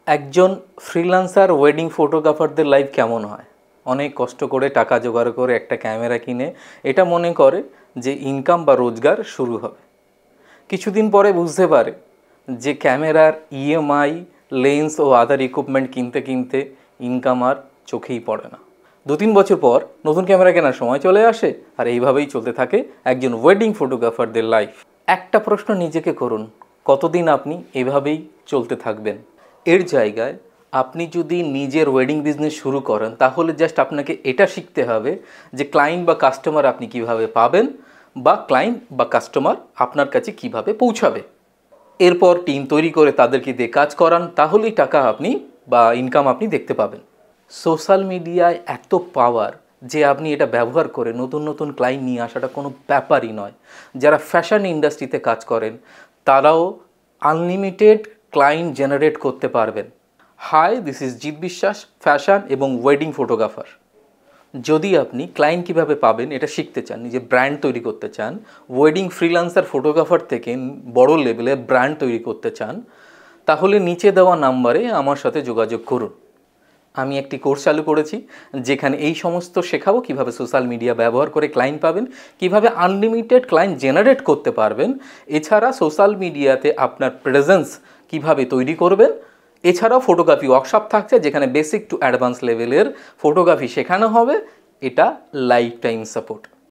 একজন freelancer wedding ফটোগ্রাফারদের life কেমন হয়? অনেক কষ্ট করে টাকা জোগাড় করে একটা ক্যামেরা কিনে এটা মনে করে যে ইনকাম বা রোজগার শুরু হবে। কিছুদিন পরে বুঝতে পারে যে ক্যামেরার ইএমআই, লেন্স ও আদার ইকুইপমেন্ট কিনতে কিনতে ইনকাম আর চোখেই পড়ে না। 2-3 বছর পর নতুন ক্যামেরা কেনার সময় চলে আসে, আর এইভাবেই চলতে থাকে একজন ওয়েডিং ফটোগ্রাফারদের লাইফ। একটা প্রশ্ন নিজেকে করুন, কতদিন আপনি এভাবেই চলতে থাকবেন? এর জায়গায় আপনি যদি নিজের ওয়েডিং বিজনেস শুরু করেন, তাহলে জাস্ট আপনাকে এটা শিখতে হবে যে ক্লায়েন্ট বা কাস্টমার আপনি কিভাবে পাবেন, বা ক্লায়েন্ট বা কাস্টমার আপনার কাছে কিভাবে পৌঁছাবে। এরপর টিম তৈরি করে তাদেরকে দিয়ে কাজ করান, তাহলেই টাকা আপনি বা ইনকাম আপনি দেখতে পাবেন। সোশ্যাল মিডিয়ায় এত পাওয়ার যে আপনি এটা ব্যবহার করে নতুন নতুন ক্লায়েন্ট নিয়ে আসাটা কোনো ব্যাপারই নয়। যারা ফ্যাশন ইন্ডাস্ট্রিতে কাজ করেন তারাও আনলিমিটেড ক্লায়েন্ট জেনারেট করতে পারবেন। হাই, দিস ইজ জিৎ বিশ্বাস, ফ্যাশন এবং ওয়েডিং ফটোগ্রাফার। যদি আপনি ক্লায়েন্ট কীভাবে পাবেন এটা শিখতে চান, নিজে ব্র্যান্ড তৈরি করতে চান, ওয়েডিং ফ্রিল্যান্সার ফটোগ্রাফার থেকে বড় লেভেলে ব্র্যান্ড তৈরি করতে চান, তাহলে নিচে দেওয়া নাম্বারে আমার সাথে যোগাযোগ করুন। আমি একটি কোর্স চালু করেছি যেখানে এই সমস্ত শেখাবো, কিভাবে সোশ্যাল মিডিয়া ব্যবহার করে ক্লায়েন্ট পাবেন, কিভাবে আনলিমিটেড ক্লায়েন্ট জেনারেট করতে পারবেন, এছাড়া সোশ্যাল মিডিয়াতে আপনার প্রেজেন্স কিভাবে তৈরি করবেন। এছাড়াও ফটোগ্রাফি ওয়ার্কশপ থাকছে যেখানে বেসিক টু অ্যাডভান্স লেভেলের ফটোগ্রাফি শেখানো হবে। এটা লাইফ টাইম সাপোর্ট।